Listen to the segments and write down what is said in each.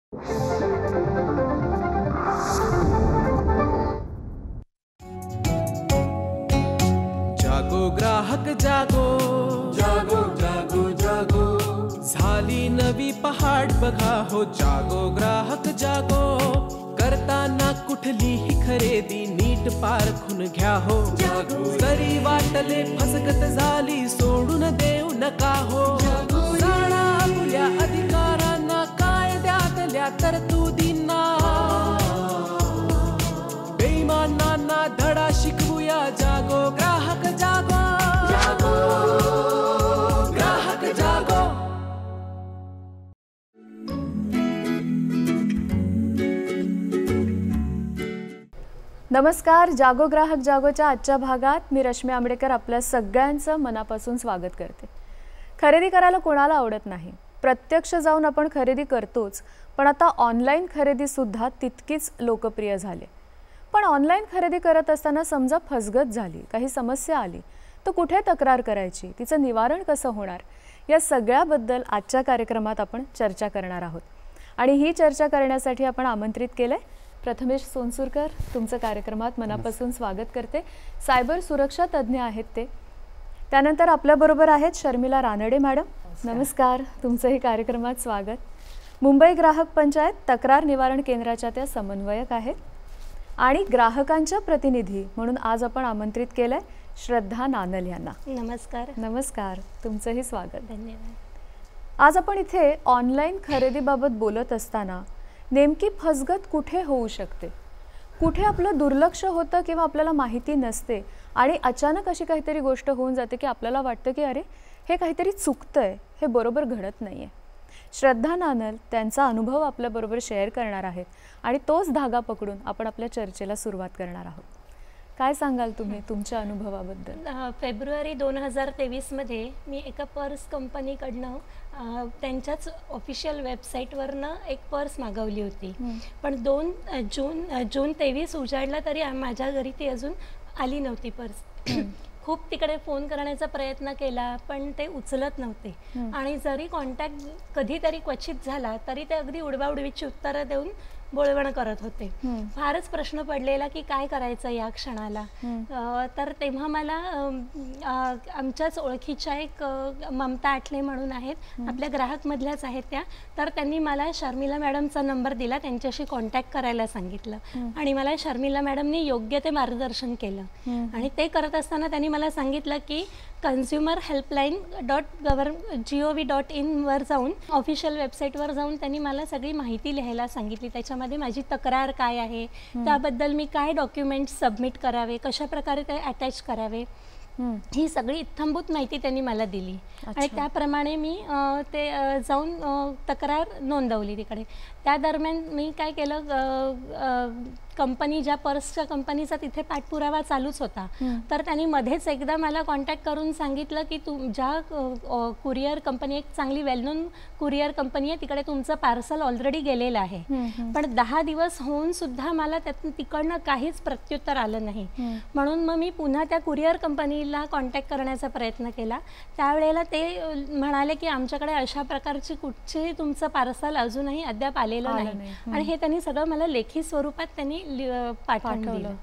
जागो ग्राहक जागो, जागो जागो जागो, झाली नवी पहाट बघा हो. जागो ग्राहक जागो, करताना कुठलीही खरेदी नीट पारखून घ्या हो. जागो, जरी वाटले फसगत झाली सोडून देऊ नका हो. जाणा आपल्या अधिकारांना, कायद्यातल्या तरतुदींना, बेईमानांना धडा शिकवूया. जागो ग्राहक जागो, जागो ग्राहक जागो. नमस्कार. जागो ग्राहक जागोच्या आजच्या भागात मी रश्मी आंबेडकर आपल्या सगळ्यांचं मनापासून स्वागत करते. खरेदी करायला कोणाला आवडत नाही. प्रत्यक्ष जाऊन आपण खरेदी करतोच, पण आता ऑनलाईन खरेदीसुद्धा तितकीच लोकप्रिय झाली. पण ऑनलाईन खरेदी करत असताना समजा फसगत झाली, काही समस्या आली, तर कुठे तक्रार करायची, तिचं निवारण कसं होणार, या सगळ्याबद्दल आजच्या कार्यक्रमात आपण चर्चा करणार आहोत. आणि ही चर्चा करण्यासाठी आपण आमंत्रित केलंय प्रथमेश सोनसुरकर. तुमचं कार्यक्रमात मनापासून स्वागत करते. सायबर सुरक्षा तज्ज्ञ आहेत ते. त्यानंतर आपल्याबरोबर आहेत शर्मिला रानडे मॅडम. नमस्कार, तुमचंही कार्यक्रमात स्वागत. मुंबई ग्राहक पंचायत तक्रार निवारण केंद्राच्या त्या समन्वयक आहेत. आणि ग्राहकांच्या प्रतिनिधी म्हणून आज आपण आमंत्रित केलंय श्रद्धा नानल यांना. नमस्कार. नमस्कार, तुमचंही स्वागत. धन्यवाद. आज आपण इथे ऑनलाईन खरेदीबाबत बोलत असताना नेमकी फसगत कुठे होऊ शकते, कुठे आपलं दुर्लक्ष होतं किंवा आपल्याला माहिती नसते आणि अचानक अशी काहीतरी गोष्ट होऊन जाते की आपल्याला वाटतं की अरे हे काहीतरी चुकतंय, हे बरोबर घडत नाही आहे. श्रद्धा नानल त्यांचा अनुभव आपल्याबरोबर शेअर करणार आहेत आणि तोच धागा पकडून आपण आपल्या चर्चेला सुरुवात करणार आहोत. काय सांगाल तुम्ही तुमच्या अनुभवाबद्दल? फेब्रुवारी 2023 मध्ये मी एका पर्स कंपनीकडनं त्यांच्याच ऑफिशियल वेबसाईटवरनं एक पर्स मागवली होती. पण जून 23 उजाडला तरी माझ्या घरी ती अजून आली नव्हती पर्स. खूप तिकडे फोन करण्याचा प्रयत्न केला पण ते उचलत नव्हते. आणि जरी कॉन्टॅक्ट कधीतरी क्वचित झाला तरी ते अगदी उडवाउडवीची उत्तरं देऊन बोळवण करत होते. फारच प्रश्न पडलेला की काय करायचं या क्षणाला. तर तेव्हा मला आमच्याच ओळखीच्या एक ममता आठले म्हणून आहेत, आपल्या ग्राहकमधल्याच आहेत त्या. तर त्यांनी मला शर्मिला मॅडमचा नंबर दिला, त्यांच्याशी कॉन्टॅक्ट करायला सांगितलं आणि मला शर्मिला मॅडमनी योग्य ते मार्गदर्शन केलं. आणि ते करत असताना त्यांनी मला सांगितलं की consumerhelpline.gov.in वर जाऊन ऑफिशियल वेबसाईटवर जाऊन त्यांनी मला सगळी माहिती लिहायला सांगितली. त्याच्यामध्ये माझी तक्रार काय आहे, त्याबद्दल मी काय डॉक्युमेंट्स सबमिट करावे, कशा प्रकारे ते अटॅच करावे, ही सगळी इत्थंभूत माहिती त्यांनी मला दिली. आणि त्याप्रमाणे मी ते जाऊन तक्रार नोंदवली तिकडे. त्या दरम्यान मी काय केलं, कंपनी ज्या पर्सच्या कंपनीचा तिथे पाठपुरावा चालूच होता. तर त्यांनी मध्येच एकदा मला कॉन्टॅक्ट करून सांगितलं की ज्या कुरिअर कंपनी, एक चांगली वेल नोन कुरिअर कंपनी आहे, तिकडे तुमचं पार्सल ऑलरेडी गेलेलं आहे. पण 10 दिवस होऊन सुद्धा मला तिकडनं काहीच प्रत्युत्तर आलं नाही. म्हणून मग मी पुन्हा त्या कुरिअर कंपनीला कॉन्टॅक्ट करण्याचा प्रयत्न केला. त्यावेळेला ते म्हणाले की आमच्याकडे अशा प्रकारची कुठचेही तुमचं पार्सल अजूनही अद्याप आलेलं नाही. आणि हे त्यांनी सगळं मला लेखी स्वरूपात त्यांनी पाठवून दिलं.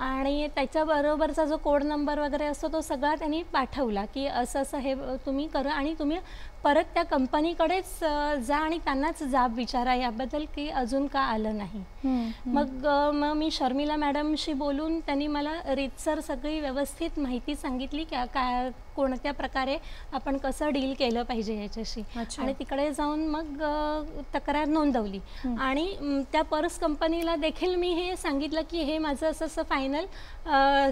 आणि त्याच्याबरोबरचा जो कोड नंबर वगैरे असतो तो सगळा त्यांनी पाठवला की असं असं हे तुम्ही करा आणि तुम्ही परत त्या कंपनीकडेच जा आणि त्यांनाच जाब विचारा याबद्दल की अजून का आलं नाही. मग मी शर्मिला मॅडमशी बोलून त्यांनी मला रीतसर सगळी व्यवस्थित माहिती सांगितली की काय कोणत्या प्रकारे आपण कसं डील केलं पाहिजे याच्याशी. आणि तिकडे जाऊन मग तक्रार नोंदवली. आणि त्या पर्स कंपनीला देखील मी हे सांगितलं की हे माझं असं असं फायनल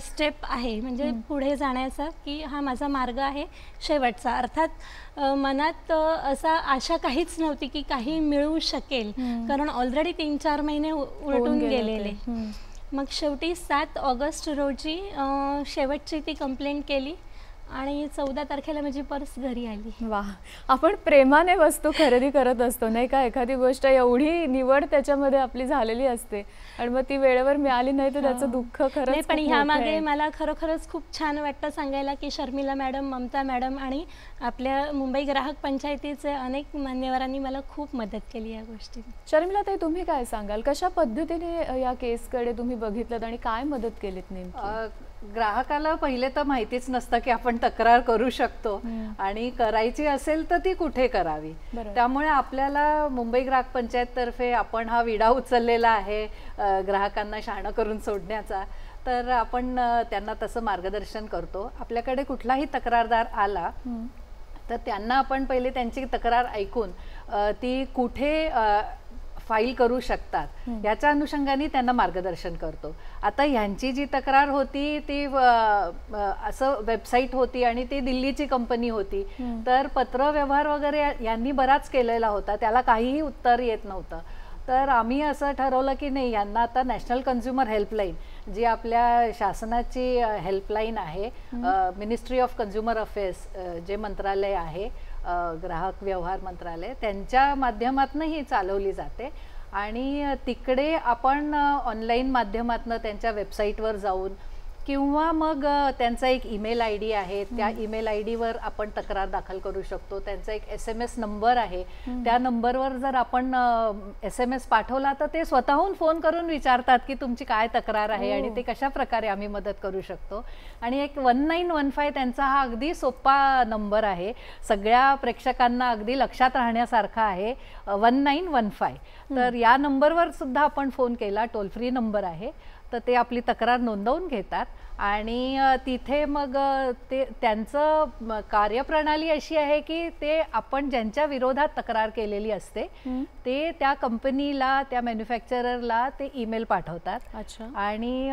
स्टेप आहे, म्हणजे पुढे जाण्याचा की हा माझा मार्ग आहे शेवटचा. अर्थात मनात असा आशा काहीच नव्हती की काही मिळू शकेल, कारण ऑलरेडी 3-4 महिने उलटून गेलेले. मग शेवटी 7 ऑगस्ट रोजी शेवटची ती कंप्लेंट केली आणि 14 तारखेला माझी पर्स घरी आली. वा, आपण प्रेमाने वस्तू खरेदी करत असतो नाही का. एखादी गोष्ट एवढी निवड त्याच्यामध्ये आपली झालेली असते आणि मग ती वेळेवर मिळाली नाही तर त्याचं दुःख खरंच नाही, पण खूप ह्या मोठं मागे आहे. मला खरोखरच खूप छान वाटतं सांगायला की शर्मिला मॅडम, ममता मॅडम आणि आपल्या मुंबई ग्राहक पंचायतीचे अनेक मान्यवरांनी मला खूप मदत केली या गोष्टीत. शर्मिला ताई, तुम्ही काय सांगाल, कशा पद्धतीने या केसकडे तुम्ही बघितलं आणि काय मदत केलीत नेमकी? ग्राहकाला पहिले तर माहितीच नसतं की आपण तक्रार करू शकतो आणि करायची असेल तर ती कुठे करावी. त्यामुळे आपल्याला मुंबई ग्राहक पंचायत तर्फे आपण हा विडा उचललेला आहे ग्राहकांना शहाणं करून सोडण्याचा. तर आपण त्यांना तसं मार्गदर्शन करतो. आपल्याकडे कुठलाही तक्रारदार आला तर त्यांना आपण पहिले त्यांची तक्रार ऐकून ती कुठे फाईल करू शकतात याच्या अनुषंगाने त्यांना मार्गदर्शन करतो. आता ह्यांची जी तक्रार होती ती असं वेबसाईट होती आणि ती दिल्लीची कंपनी होती, तर पत्र व्यवहार वगैरे यांनी बराच केलेला होता, त्याला काहीही उत्तर येत नव्हतं. तर आम्ही असं ठरवलं की नाही, यांना आता नॅशनल कन्झ्युमर हेल्पलाईन जी आपल्या शासनाची हेल्पलाईन आहे, मिनिस्ट्री ऑफ कन्झ्युमर अफेअर्स जे मंत्रालय आहे, ग्राहक व्यवहार मंत्रालय, त्यांच्या माध्यमातून ही चालवली जाते. आणि तिकडे आपण ऑनलाईन माध्यमातून त्यांच्या वेबसाईटवर जाऊन किंवा मग त्यांचा एक ईमेल आय डी आहे, त्या ईमेल आय डीवर आपण तक्रार दाखल करू शकतो. त्यांचा एक SMS नंबर आहे, त्या नंबरवर जर आपण SMS पाठवला तर ते स्वतःहून फोन करून विचारतात की तुमची काय तक्रार आहे आणि ते कशा प्रकारे आम्ही मदत करू शकतो. आणि एक 1915 त्यांचा हा अगदी सोपा नंबर आहे, सगळ्या प्रेक्षकांना अगदी लक्षात राहण्यासारखा आहे, 1915. तर या नंबरवर सुद्धा आपण फोन केला, टोल फ्री नंबर आहे, तर ते आपली तक्रार नोंदवून घेतात. आणि तिथे मग ते त्यांचं कार्यप्रणाली अशी आहे की ते आपण ज्यांच्या विरोधात तक्रार केलेली असते ते त्या कंपनीला, त्या मॅन्युफॅक्चररला ते ईमेल पाठवतात. आणि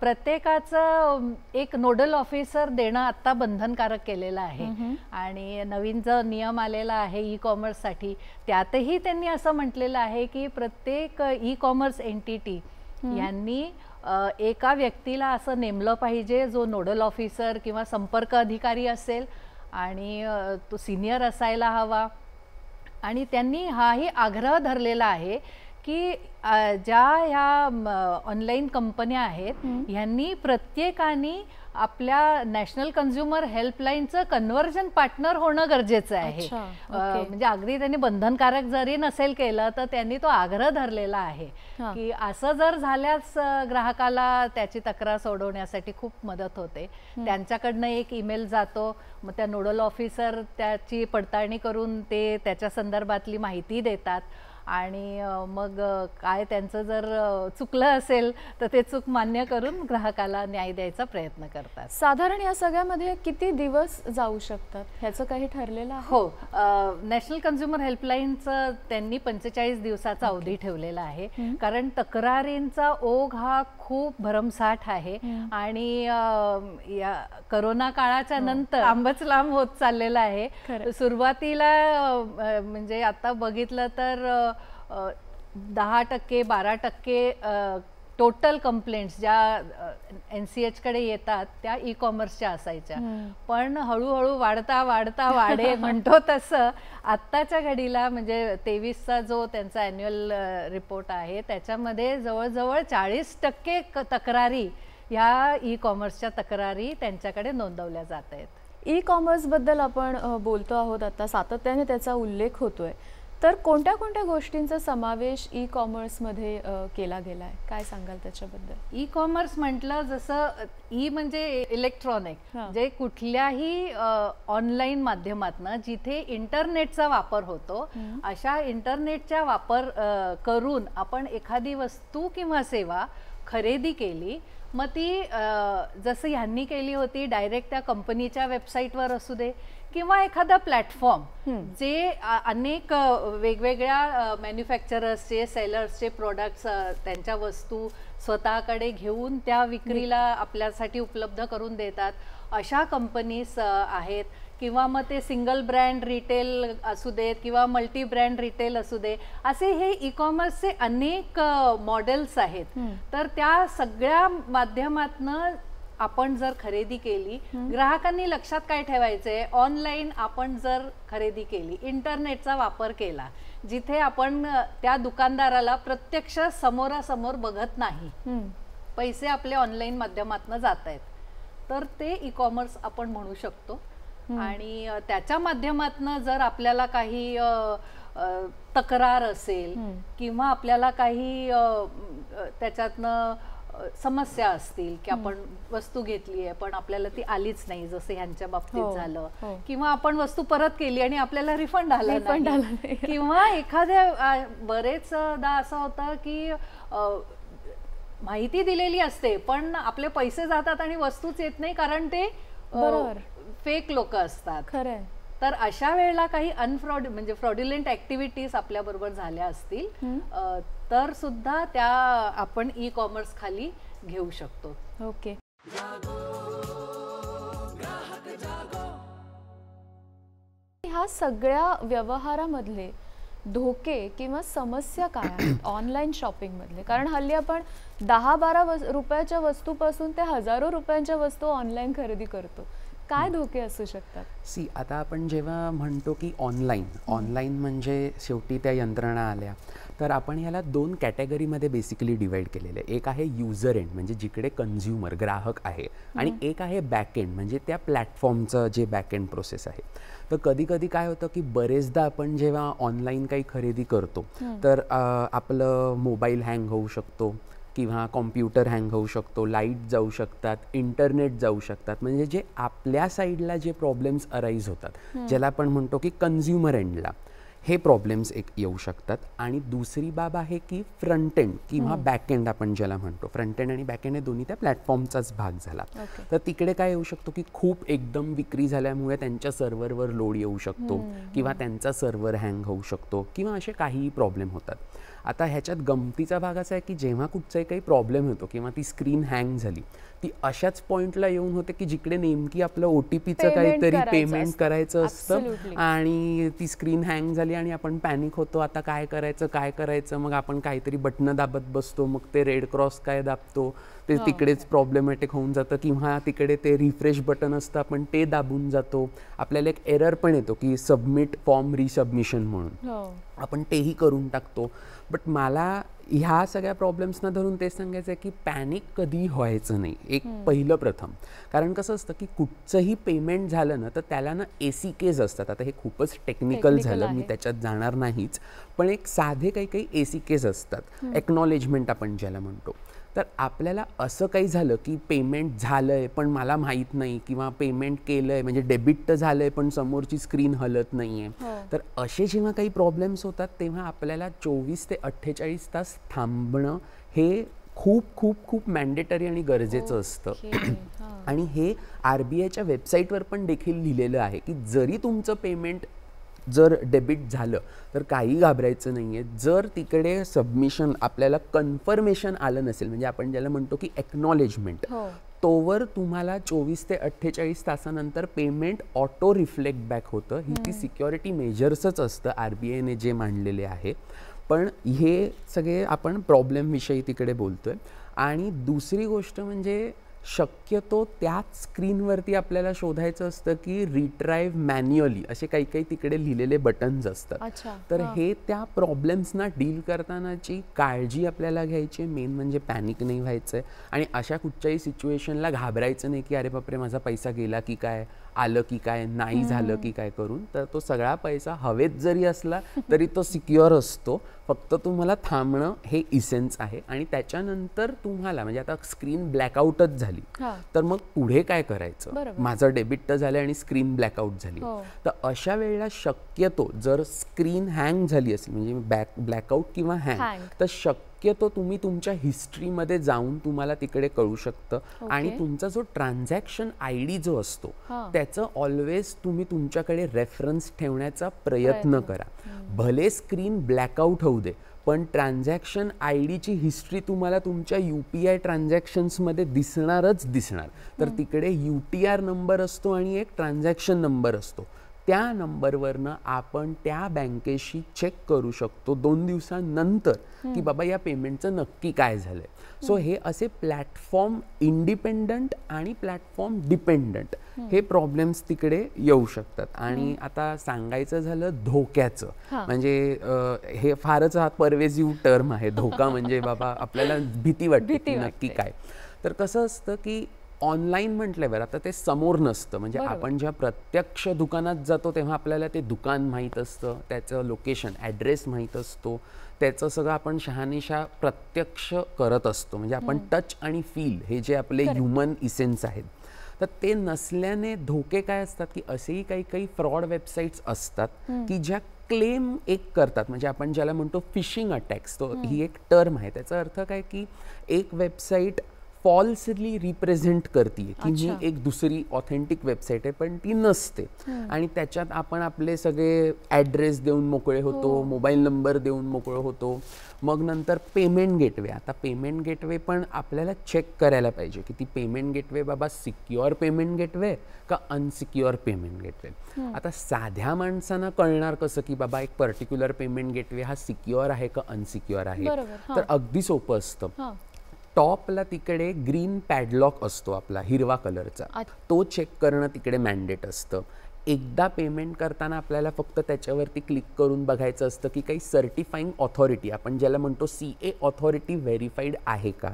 प्रत्येकाचं एक नोडल ऑफिसर देणं आता बंधनकारक केलेलं आहे. आणि नवीन जो नियम आलेला आहे ई कॉमर्ससाठी, त्यातही त्यांनी असं म्हटलेलं आहे की प्रत्येक ई कॉमर्स एंटिटी यांनी एका व्यक्तीला असं नेमलं पाहिजे जो नोडल ऑफिसर किंवा संपर्क अधिकारी असेल आणि तो सिनियर असायला हवा. आणि त्यांनी हाही आग्रह धरलेला आहे की ज्या ह्या ऑनलाईन कंपन्या आहेत ह्यांनी प्रत्येकाने आपल्या नॅशनल कन्झ्युमर हेल्पलाईनचं कन्व्हर्जन पार्टनर होणं गरजेचं आहे. म्हणजे अगदी त्यांनी बंधनकारक जरी नसेल केलं तर त्यांनी तो आग्रह धरलेला आहे की असं जर झाल्यास ग्राहकाला त्याची तक्रार सोडवण्यासाठी खूप मदत होते. त्यांच्याकडनं एक ईमेल जातो, मग त्या नोडल ऑफिसर त्याची पडताळणी करून ते त्याच्या संदर्भातली माहिती देतात. आणि मग काय त्यांचं जर चुकलं असेल तर ते चूक मान्य करून ग्राहकाला न्याय द्यायचा प्रयत्न करतात. साधारण या सगळ्यामध्ये किती दिवस जाऊ शकतात ह्याचं काही ठरलेलं आहे? हो, नॅशनल कन्झ्युमर हेल्पलाईनचं त्यांनी 45 दिवसाचा अवधी ठेवलेला आहे, कारण तक्रारींचा ओघ हा खूप भरमसाठ आहे. आणि या करोना काळाच्या नंतर लांबच लांब होत चाललेला आहे. सुरुवातीला म्हणजे आता बघितलं तर 10% 12% टोटल कंप्लेंट्स ज्या NCH कडे येतात त्या ई कॉमर्सच्या असायच्या. पण हळूहळू वाढता वाढता वाढे म्हणतो तसं आत्ताच्या घडीला म्हणजे 23चा जो त्यांचा ॲन्युअल रिपोर्ट आहे त्याच्यामध्ये जवळजवळ 40% तक्रारी ह्या ई कॉमर्सच्या तक्रारी त्यांच्याकडे नोंदवल्या जात आहेत. ई कॉमर्सबद्दल आपण बोलतो आहोत, आता सातत्याने त्याचा उल्लेख होतोय, तर कोणत्या कोणत्या गोष्टींचा समावेश ई कॉमर्समध्ये केला गेला आहे, काय सांगाल त्याच्याबद्दल? ई कॉमर्स म्हटलं जसं ई म्हणजे इलेक्ट्रॉनिक, जे कुठल्याही ऑनलाईन माध्यमातनं जिथे इंटरनेटचा वापर होतो अशा इंटरनेटचा वापर करून आपण एखादी वस्तू किंवा सेवा खरेदी केली, मग ती जसं ह्यांनी केली होती डायरेक्ट त्या कंपनीच्या वेबसाईटवर असू दे किंवा एखादा प्लॅटफॉर्म जे अनेक वेगवेगळ्या मॅन्युफॅक्चरर्सचे, सेलर्सचे प्रोडक्ट्स, त्यांच्या वस्तू स्वतःकडे घेऊन त्या विक्रीला आपल्यासाठी उपलब्ध करून देतात, अशा कंपनीज आहेत. किंवा मग ते सिंगल ब्रँड रिटेल असू देत किंवा मल्टी ब्रँड रिटेल असू दे, असे हे ई कॉमर्सचे अनेक मॉडेल्स आहेत. तर त्या सगळ्या माध्यमातनं आपण जर खरेदी केली, ग्राहकांनी लक्षात काय ठेवायचंय, ऑनलाईन आपण जर खरेदी केली, इंटरनेटचा वापर केला, जिथे आपण त्या दुकानदाराला प्रत्यक्ष समोरासमोर बघत नाही, पैसे आपले ऑनलाईन माध्यमातून जात आहेत, तर ते ई कॉमर्स आपण म्हणू शकतो. आणि त्याच्या माध्यमातून जर आपल्याला काही तक्रार असेल किंवा आपल्याला काही त्याच्यातनं समस्या असतील की आपण वस्तू घेतली आहे पण आपल्याला ती आलीच नाही, जसं ह्यांच्या बाबतीत झालं, किंवा आपण वस्तू परत केली आणि आपल्याला रिफंड आला नाही, किंवा एखाद्या बरेचदा असं होतं की माहिती दिलेली असते पण आपले पैसे जातात आणि वस्तूच येत नाही कारण ते फेक लोक असतात. खरंय. तर अशा वेळेला काही म्हणजे फ्रॉड्युलंट ऍक्टिव्हिटीज आपल्या बरोबर झाल्या असतील तर सुद्धा त्या आपण ई कॉमर्स खाली घेऊ शकतो. ओके. ह्या सगळ्या व्यवहारामधले धोके किंवा समस्या काय आहेत ऑनलाईन शॉपिंग मधले? कारण हल्ली आपण 10-12 रुपयाच्या वस्तूपासून ते हजारो रुपयांच्या वस्तू ऑनलाईन खरेदी करतो. काय धोके असू शकतात? सी, आता आपण जेव्हा म्हणतो की ऑनलाईन म्हणजे शेवटी त्या यंत्रणा आल्या, तर आपण याला 2 कॅटेगरीमध्ये बेसिकली डिवाइड केलेलं आहे. एक आहे युजर एंड म्हणजे जिकडे कन्झ्युमर ग्राहक आहे, आणि एक आहे बॅक एंड म्हणजे त्या प्लॅटफॉर्मचं जे बॅक एंड प्रोसेस आहे. तर कधी कधी काय होतं की बरेचदा आपण जेव्हा ऑनलाईन काही खरेदी करतो तर आपलं मोबाईल हँग होऊ शकतो किंवा कॉम्प्युटर हँग होऊ शकतो, लाईट जाऊ शकतात, इंटरनेट जाऊ शकतात. म्हणजे जे आपल्या साईडला जे प्रॉब्लेम्स अराईज होतात, ज्याला आपण म्हणतो की कन्झ्युमर एंडला हे प्रॉब्लेम्स एक येऊ शकतात. आणि दुसरी बाब आहे की फ्रंट एंड किंवा बॅक एंड आपण ज्याला म्हणतो. फ्रंट एंड आणि बॅक एंड हे दोन्ही त्या प्लॅटफॉर्मचाच भाग झाला. तर तिकडे काय येऊ शकतो की खूप एकदम विक्री झाल्यामुळे त्यांच्या सर्व्हरवर लोड येऊ शकतो किंवा त्यांचा सर्व्हर हँग होऊ शकतो किंवा असे काहीही प्रॉब्लेम होतात. आता ह्याच्यात गमतीचा भाग असा आहे की जेव्हा कुठचाही काही प्रॉब्लेम होतो किंवा ती स्क्रीन हँग झाली, ती अशाच पॉईंटला येऊन होते की जिकडे नेमकी आपलं OTPचं काहीतरी पेमेंट करायचं असतं आणि ती स्क्रीन हँग झाली आणि आपण पॅनिक होतो, आता काय करायचं. मग आपण काहीतरी बटणं दाबत बसतो, मग ते रेड क्रॉस काय दाबतो, ते तिकडेच प्रॉब्लेमॅटिक होऊन जातं. किंवा तिकडे ते रिफ्रेश बटन असतं, आपण ते दाबून जातो. आपल्याला एक एरर पण येतो की सबमिट फॉर्म रिसबमिशन म्हणून, आपण तेही करून टाकतो. बट मला ह्या सगळ्या प्रॉब्लेम्सना धरून तेच सांगायचं आहे की पॅनिक कधी व्हायचं नाही. एक पहिलं प्रथम, कारण कसं असतं की कुठचंही पेमेंट झालं ना तर त्याला ना ACKs असतात. आता हे खूपच टेक्निकल झालं, मी त्याच्यात जाणार नाहीच, पण एक साधे काही ACKs असतात, एक्नॉलेजमेंट आपण ज्याला म्हणतो. तर आपल्याला असं काही झालं की पेमेंट झालंय पण मला माहीत नाही, किंवा पेमेंट केलंय म्हणजे डेबिट तर झालंय पण समोरची स्क्रीन हलत नाहीये, तर असे जेव्हा काही प्रॉब्लेम्स होतात तेव्हा आपल्याला 24 ते 48 तास थांबणं हे खूप खूप खूप मॅन्डेटरी आणि गरजेचं असतं. आणि हे RBIच्या वेबसाईटवर पण देखील लिहिलेलं आहे की जरी तुमचं पेमेंट जर डेबिट झालं तर काही घाबरायचं नाही आहे. जर तिकडे सबमिशन आपल्याला कन्फर्मेशन आलं नसेल, म्हणजे आपण ज्याला म्हणतो की एक्नॉलेजमेंट, तोवर तुम्हाला 24 ते 48 तासानंतर पेमेंट ऑटो रिफ्लेक्ट बॅक होतं. ही ती सिक्युरिटी मेजर्सच असतं RBIने जे मांडलेले आहे. पण हे सगळे आपण प्रॉब्लेमविषयी तिकडे बोलतोय. आणि दुसरी गोष्ट म्हणजे शक्यतो त्याच स्क्रीनवरती आपल्याला शोधायचं असतं की रिट्राईव्ह मॅन्युअली असे काही काही तिकडे लिहिलेले बटन्स असतात. तर हे त्या प्रॉब्लेम्सना डील करतानाची काळजी आपल्याला घ्यायची, मेन म्हणजे पॅनिक नाही व्हायचं आहे आणि अशा कुठच्याही सिच्युएशनला घाबरायचं नाही की अरे बापरे माझा पैसा गेला की काय, आलं की काय, नाही झालं की काय करून. तर तो सगळा पैसा हवेत जरी असला तरी तो सिक्युअर असतो. फक्त तुम्हाला थांबणं हे इसेन्स आहे. आणि त्याच्यानंतर तुम्हाला म्हणजे आता स्क्रीन ब्लॅकआउटच झाली तर मग पुढे काय करायचं, माझं डेबिट तर झालं आणि स्क्रीन ब्लॅकआउट झाली, तर अशा वेळेला शक्यतो जर स्क्रीन हँग झाली असेल म्हणजे ब्लॅकआउट किंवा हँग, तर शक्यतो तुम्ही तुमच्या हिस्ट्रीमध्ये जाऊन तुम्हाला तिकडे कळू शकतं. आणि तुमचा जो ट्रान्झॅक्शन ID जो असतो त्याचं ऑलवेज तुम्ही तुमच्याकडे रेफरन्स ठेवण्याचा प्रयत्न करा. भले स्क्रीन ब्लॅकआउट होऊ दे पण ट्रान्झॅक्शन IDची हिस्ट्री तुम्हाला तुमच्या UPI ट्रान्झॅक्शन्समध्ये दिसणारच दिसणार. तर तिकडे UTR नंबर असतो आणि एक ट्रान्झॅक्शन नंबर असतो. त्या नंबरवरनं आपण त्या बँकेशी चेक करू शकतो 2 दिवसांनंतर की बाबा या पेमेंटचं नक्की काय झालंय. सो हे असे प्लॅटफॉर्म इंडिपेंडंट आणि प्लॅटफॉर्म डिपेंडंट हे प्रॉब्लेम्स तिकडे येऊ शकतात. आणि आता सांगायचं झालं धोक्याचं, म्हणजे हे फारच हा परवेसिव्ह टर्म आहे धोका. म्हणजे बाबा आपल्याला भीती वाटते नक्की काय. तर कसं असतं की ऑनलाईन म्हटल्यावर आता ते समोर नसतं. म्हणजे आपण जेव्हा प्रत्यक्ष दुकानात जातो तेव्हा आपल्याला ते दुकान माहीत असतं, त्याचं लोकेशन ॲड्रेस माहीत असतो, त्याचं सगळं आपण शहानिशा प्रत्यक्ष करत असतो. म्हणजे आपण टच आणि फील हे जे आपले ह्युमन इसेन्स आहेत, तर ते नसल्याने धोके काय असतात की असेही काही काही फ्रॉड वेबसाईट्स असतात की ज्या क्लेम एक करतात. म्हणजे आपण ज्याला म्हणतो फिशिंग अटॅक्स, तो ही एक टर्म आहे. त्याचा अर्थ काय की एक वेबसाईट फॉल्सली रिप्रेझेंट करते की ही एक दुसरी ऑथेंटिक वेबसाईट आहे, पण ती नसते. आणि त्याच्यात आपण आपले सगळे ॲड्रेस देऊन मोकळे होतो, मोबाईल नंबर देऊन मोकळे होतो. मग नंतर पेमेंट गेटवे. आता पेमेंट गेटवे पण आपल्याला चेक करायला पाहिजे की ती पेमेंट गेटवे बाबा सिक्युअर पेमेंट गेटवे का अनसिक्युअर पेमेंट गेटवे. आता साध्या माणसांना कळणार कसं की बाबा एक पर्टिक्युलर पेमेंट गेटवे हा सिक्युअर आहे का अनसिक्युअर आहे. तर अगदी सोपं असतं. टॉपला तिकडे ग्रीन पॅडलॉक असतो आपला हिरवा कलरचा, तो चेक करणं तिकडे मॅन्डेट असतं. एकदा पेमेंट करताना आपल्याला फक्त त्याच्यावरती क्लिक करून बघायचं असतं की काही सर्टिफाईंग ऑथॉरिटी, आपण ज्याला म्हणतो CA ऑथॉरिटी व्हेरीफाईड आहे का.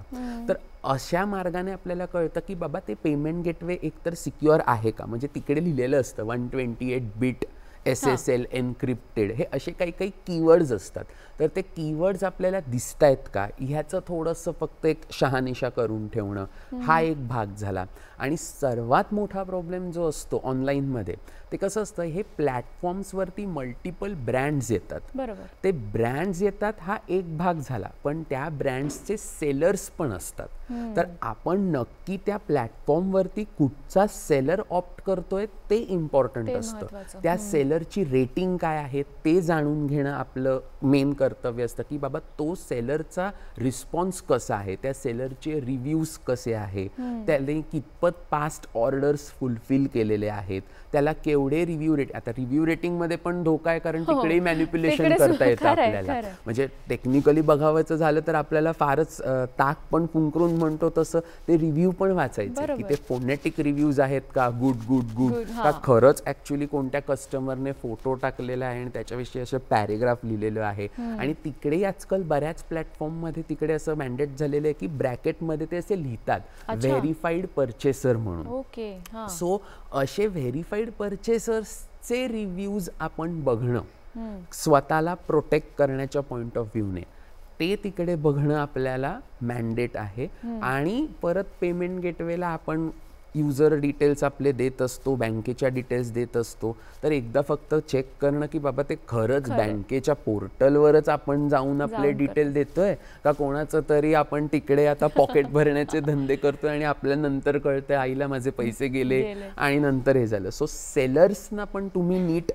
तर अशा मार्गाने आपल्याला कळतं की बाबा ते पेमेंट गेटवे एकतर सिक्युअर आहे का. म्हणजे तिकडे लिहिलेलं असतं 128 बिट SSL एन्क्रिप्टेड, हे असे काही काही कीवर्ड्स असतात. तर ते कीवर्ड्स आपल्याला दिसत आहेत का ह्याचं थोडंसं फक्त एक शहानिशा करून ठेवणं हा एक भाग झाला. आणि सर्वात मोठा प्रॉब्लेम जो असतो ऑनलाईनमध्ये ते कसं असतं, हे प्लॅटफॉर्म्सवरती मल्टिपल ब्रँड्स येतात. बरोबर. ते ब्रँड्स येतात हा एक भाग झाला, पण त्या ब्रँड्सचे सेलर्स पण असतात. तर आपण नक्की त्या प्लॅटफॉर्मवरती कुठचा सेलर ऑप्ट करतोय ते इम्पॉर्टंट असतं. त्या सेलरची रेटिंग काय आहे ते जाणून घेणं आपलं मेन कर्तव्य असतं की बाबा तो सेलरचा रिस्पॉन्स कसा आहे, त्या सेलरचे रिव्ह्यूज कसे आहे, त्याने कितपत पास्ट ऑर्डर्स फुलफिल केलेले आहेत, त्याला केवढे रिव्ह्यू रेट. आता रिव्ह्यू रेटिंगमध्ये पण धोका आहे, कारण तिकडे मॅनिप्युलेशन करता येतं आपल्याला. म्हणजे टेक्निकली बघावायचं झालं तर आपल्याला फारच ताक पण फुंकरून म्हणतो तसं ते रिव्ह्यू पण वाचायचं की ते फोनेटिक रिव्ह्यूज आहेत का, गुड गुड गुड का खरंच ॲक्च्युली कोणत्या कस्टमरने फोटो टाकलेला आहे आणि त्याच्याविषयी असं पॅरेग्राफ लिहिलेलं आहे. आणि तिकडे आजकाल बऱ्याच प्लॅटफॉर्ममध्ये तिकडे असं मॅन्डेट झालेलं आहे की ब्रॅकेटमध्ये ते असे लिहितात व्हेरीफाईड परचेसर म्हणून. सो असे व्हेरीफाईड परचेसर्सचे रिव्ह्यूज आपण बघणं स्वतःला प्रोटेक्ट करण्याच्या पॉइंट ऑफ व्ह्यूने ते तिकडे बघणं आपल्याला मॅन्डेट आहे. आणि परत पेमेंट गेटवेला आपण युजर डिटेल्स आपले देत असतो, बँकेच्या डिटेल्स देत असतो. तर एकदा फक्त चेक करणं की बाबा ते खरंच बँकेच्या पोर्टलवरच आपण जाऊन आपले डिटेल देतोय का कोणाचं तरी आपण तिकडे आता पॉकेट भरण्याचे धंदे करतोय आणि आपल्या नंतर कळतंय आईला माझे पैसे गेले आणि नंतर हे झालं. सो सेलर्सना पण तुम्ही नीट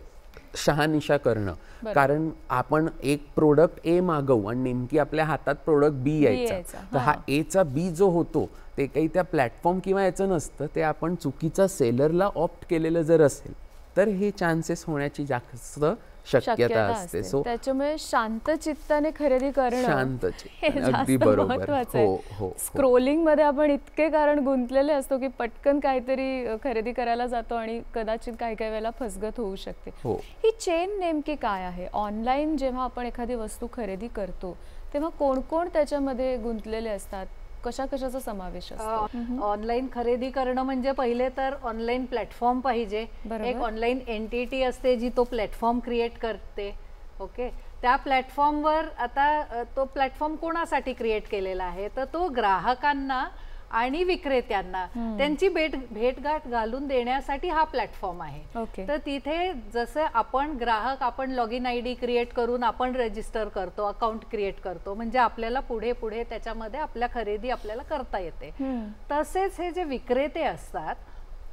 शहानिशा करणं, कारण आपण एक प्रोडक्ट A मागवू आणि नेमकी आपल्या हातात प्रोडक्ट B यायचा, तर हा Aचा B जो होतो ते काही त्या प्लॅटफॉर्म किंवा याचं नसतं, ते आपण चुकीचा सेलरला ऑप्ट केलेलं जर असेल तर हे चान्सेस होण्याची जास्त शक्यता असते. सो त्याच्यामुळे शांत चित्ताने खरेदी करणं अगदी बरोबर. हो, स्क्रोलिंग मध्ये आपण इतके कारण गुंतलेले असतो की पटकन काहीतरी खरेदी करायला जातो आणि कदाचित काही काही वेळेला फसगत होऊ शकते. ही चेन नेमकी काय आहे? ऑनलाईन जेव्हा आपण एखादी वस्तू खरेदी करतो तेव्हा कोण कोण त्याच्यामध्ये गुंतलेले असतात, कशा कशाचा समावेश असतो? ऑनलाईन खरेदी करणं म्हणजे पहिले तर ऑनलाईन प्लॅटफॉर्म पाहिजे. एक ऑनलाईन एंटिटी असते जी तो प्लॅटफॉर्म क्रिएट करते. ओके, त्या प्लॅटफॉर्मवर आता तो प्लॅटफॉर्म कोणासाठी क्रिएट केलेला आहे तर तो ग्राहकांना आणि विक्रेत्यांना त्यांची भेटगाठ घालून देण्यासाठी हा प्लॅटफॉर्म आहे. तर तिथे जसं आपण ग्राहक आपण लॉग इन ID क्रिएट करून आपण रजिस्टर करतो, अकाउंट क्रिएट करतो, म्हणजे आपल्याला पुढे पुढे त्याच्यामध्ये आपल्या खरेदी आपल्याला करता येते. तसेच हे जे विक्रेते असतात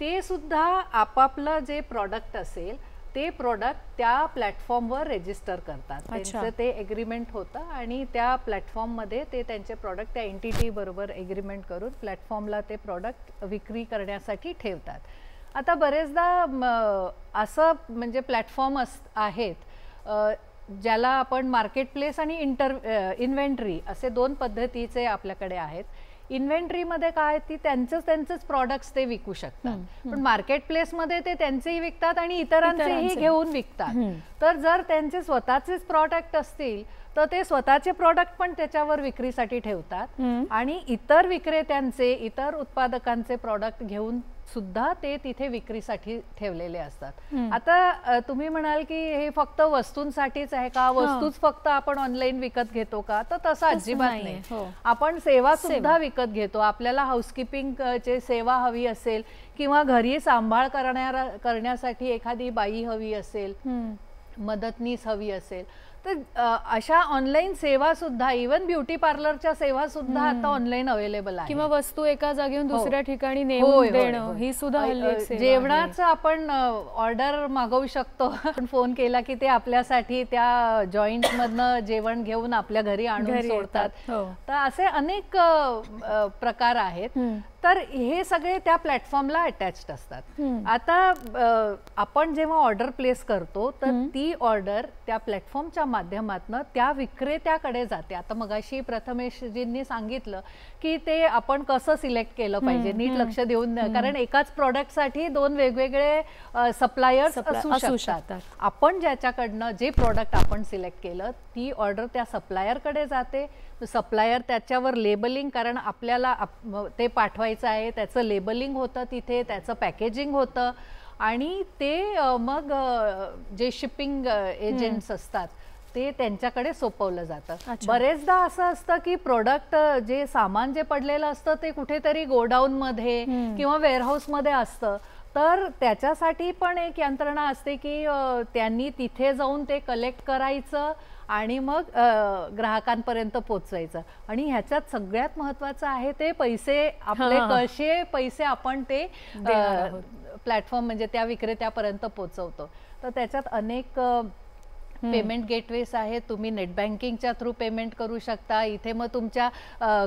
ते सुद्धा आपापलं जे प्रॉडक्ट असेल ते प्रॉडक्ट त्या प्लॅटफॉर्मवर रजिस्टर करतात. त्यांचं ते एग्रीमेंट होतं आणि त्या प्लॅटफॉर्ममध्ये ते त्यांचे प्रॉडक्ट त्या एंटिटी बरोबर एग्रीमेंट करून प्लॅटफॉर्मला ते प्रॉडक्ट विक्री करण्यासाठी ठेवतात. आता बरेचदा असं म्हणजे प्लॅटफॉर्म आहेत ज्याला आपण मार्केट प्लेस आणि इन्व्हेंटरी असे 2 पद्धतीचे आपल्याकडे आहेत. इन्व्हेंटरीमध्ये काय ती त्यांचंच प्रॉडक्ट्स ते विकू शकतात, पण मार्केट प्लेसमध्ये ते त्यांचेही विकतात आणि इतरांचेही घेऊन विकतात. तर जर त्यांचे स्वतःचेच प्रॉडक्ट असतील तर ते स्वतःचे प्रॉडक्ट पण त्याच्यावर विक्रीसाठी ठेवतात आणि इतर विक्रेत्यांचे, इतर उत्पादकांचे प्रॉडक्ट घेऊन सुद्धा ते तिथे विक्रीसाठी ठेवलेले असतात. आता तुम्ही म्हणाल की हे फक्त वस्तूंसाठीच आहे का, वस्तूच फक्त आपण ऑनलाईन विकत घेतो का, तर तसं अजिबात नाही. आपण सेवा सुद्धा विकत घेतो. आपल्याला हाऊसकीपिंगची सेवा हवी असेल किंवा घरी सांभाळ करण्यासाठी एखादी बाई हवी असेल, मदतनीस हवी असेल, तर अशा ऑनलाईन सेवा सुद्धा, इवन ब्युटी पार्लरच्या सेवा सुद्धा आता ऑनलाईन अवेलेबल आहे. किंवा वस्तू एका जागेहून दुसऱ्या ठिकाणी नेऊन देणं ही सुद्धा हल्ली एक सेवा आहे. जेवणाचं आपण ऑर्डर मागवू शकतो. आपण फोन केला की ते आपल्यासाठी त्या जॉईंट मधनं जेवण घेऊन आपल्या घरी आणून सोडतात. तर असे अनेक प्रकार आहेत. तर हे सगळे त्या प्लॅटफॉर्मला अटॅच्ड असतात. आता आपण जेव्हा ऑर्डर प्लेस करतो तर ती ऑर्डर त्या प्लॅटफॉर्मच्या माध्यमातून त्या विक्रेत्याकडे जाते. आता मगाशी प्रथमेशजींनी सांगितलं की ते आपण कसं सिलेक्ट केलं पाहिजे, नीट लक्ष देऊन, कारण एकाच प्रॉडक्टसाठी 2 वेगवेगळे सप्लायर्स असू शकतात. आपण ज्याच्याकडनं जे प्रॉडक्ट आपण सिलेक्ट केलं ती ऑर्डर त्या सप्लायरकडे जाते. सप्लायर त्याच्यावर लेबलिंग, कारण आपल्याला ते पाठवायचं आहे, त्याचं लेबलिंग होतं तिथे, त्याचं पॅकेजिंग होतं आणि ते मग जे शिपिंग एजंट्स असतात ते त्यांच्याकडे सोपवलं जातं. बरेचदा असं असतं की प्रोडक्ट जे सामान जे पडलेलं असतं ते कुठेतरी गोडाऊनमध्ये किंवा वेअरहाऊसमध्ये असतं, तर त्याच्यासाठी पण एक यंत्रणा असते की त्यांनी तिथे जाऊन ते कलेक्ट करायचं आणि मग ग्राहकांपर्यंत पोचवायचं. आणि ह्याच्यात सगळ्यात महत्त्वाचं आहे ते पैसे, आपले कसे पैसे आपण ते प्लॅटफॉर्म म्हणजे त्या विक्रेत्यापर्यंत पोचवतो. तर त्याच्यात अनेक पेमेंट गेटवेज आहेत. तुम्ही नेट बँकिंगच्या थ्रू पेमेंट करू शकता. इथे मग तुमच्या